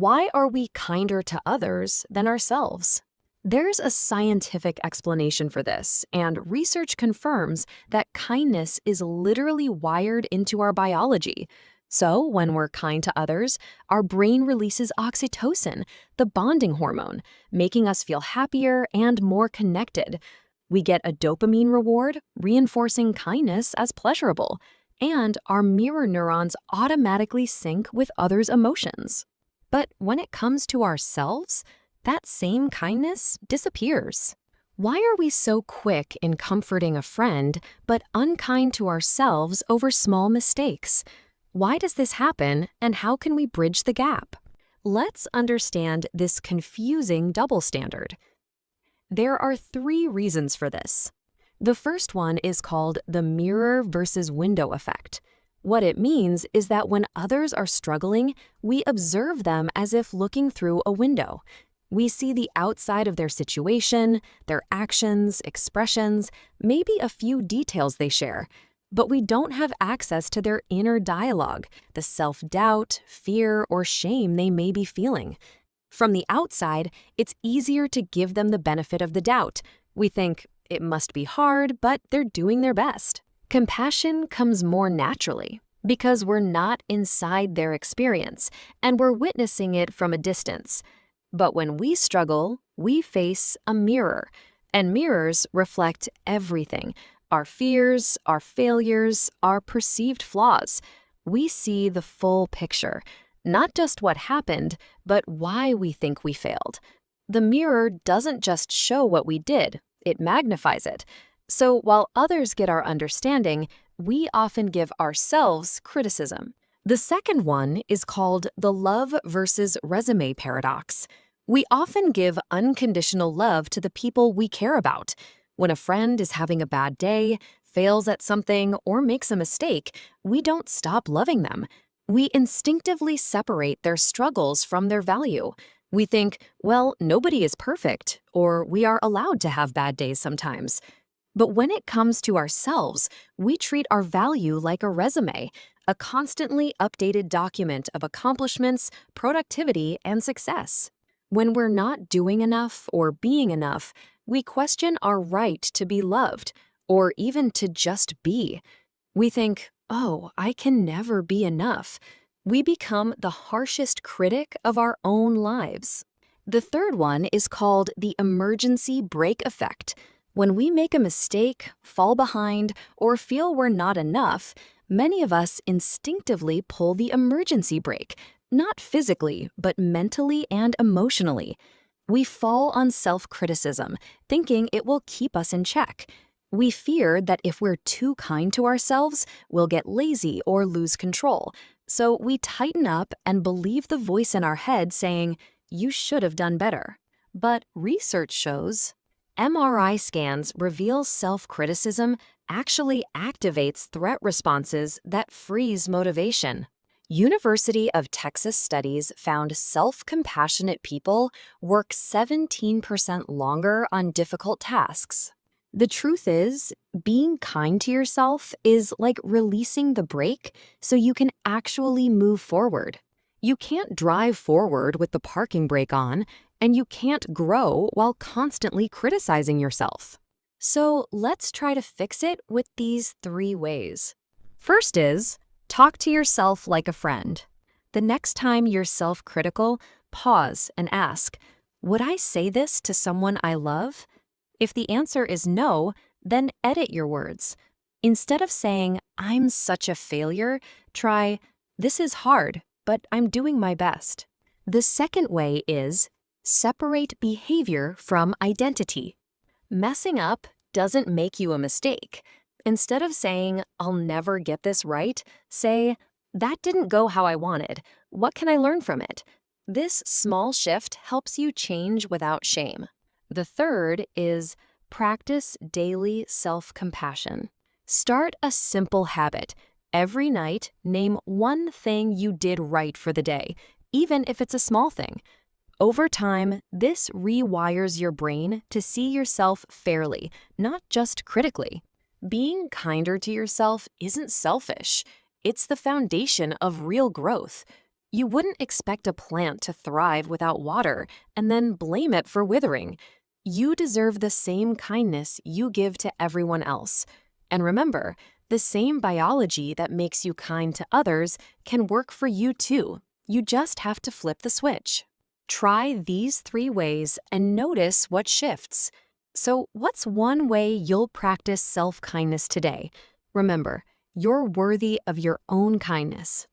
Why are we kinder to others than ourselves? There's a scientific explanation for this, and research confirms that kindness is literally wired into our biology. So, when we're kind to others, our brain releases oxytocin, the bonding hormone, making us feel happier and more connected. We get a dopamine reward, reinforcing kindness as pleasurable, and our mirror neurons automatically sync with others' emotions. But when it comes to ourselves, that same kindness disappears. Why are we so quick in comforting a friend, but unkind to ourselves over small mistakes? Why does this happen, and how can we bridge the gap? Let's understand this confusing double standard. There are 3 reasons for this. The first one is called the mirror versus window effect. What it means is that when others are struggling, we observe them as if looking through a window. We see the outside of their situation, their actions, expressions, maybe a few details they share, but we don't have access to their inner dialogue, the self-doubt, fear, or shame they may be feeling. From the outside, it's easier to give them the benefit of the doubt. We think, it must be hard, but they're doing their best. Compassion comes more naturally because we're not inside their experience and we're witnessing it from a distance. But when we struggle, we face a mirror, and mirrors reflect everything: our fears, our failures, our perceived flaws. We see the full picture, not just what happened, but why we think we failed. The mirror doesn't just show what we did, it magnifies it. So while others get our understanding, we often give ourselves criticism. The second one is called the love versus resume paradox. We often give unconditional love to the people we care about. When a friend is having a bad day, fails at something, or makes a mistake, we don't stop loving them. We instinctively separate their struggles from their value. We think, well, nobody is perfect, or we are allowed to have bad days sometimes. But when it comes to ourselves, we treat our value like a resume, a constantly updated document of accomplishments, productivity, and success. When we're not doing enough or being enough, we question our right to be loved, or even to just be. We think, oh, I can never be enough. We become the harshest critic of our own lives. The third one is called the emergency brake effect. When we make a mistake, fall behind, or feel we're not enough, many of us instinctively pull the emergency brake, not physically, but mentally and emotionally. We fall on self-criticism, thinking it will keep us in check. We fear that if we're too kind to ourselves, we'll get lazy or lose control. So we tighten up and believe the voice in our head saying, "You should have done better." But research shows MRI scans reveal self-criticism actually activates threat responses that freeze motivation. University of Texas studies found self-compassionate people work 17% longer on difficult tasks. The truth is, being kind to yourself is like releasing the brake so you can actually move forward. You can't drive forward with the parking brake on, and you can't grow while constantly criticizing yourself. So let's try to fix it with these 3 ways. First is, talk to yourself like a friend. The next time you're self-critical, pause and ask, would I say this to someone I love? If the answer is no, then edit your words. Instead of saying, I'm such a failure, try, this is hard, but I'm doing my best. The second way is, separate behavior from identity. Messing up doesn't make you a mistake. Instead of saying, I'll never get this right, say, that didn't go how I wanted. What can I learn from it? This small shift helps you change without shame. The third is practice daily self-compassion. Start a simple habit. Every night, name one thing you did right for the day, even if it's a small thing. Over time, this rewires your brain to see yourself fairly, not just critically. Being kinder to yourself isn't selfish. It's the foundation of real growth. You wouldn't expect a plant to thrive without water and then blame it for withering. You deserve the same kindness you give to everyone else. And remember, the same biology that makes you kind to others can work for you too. You just have to flip the switch. Try these 3 ways and notice what shifts. So, what's one way you'll practice self-kindness today? Remember, you're worthy of your own kindness.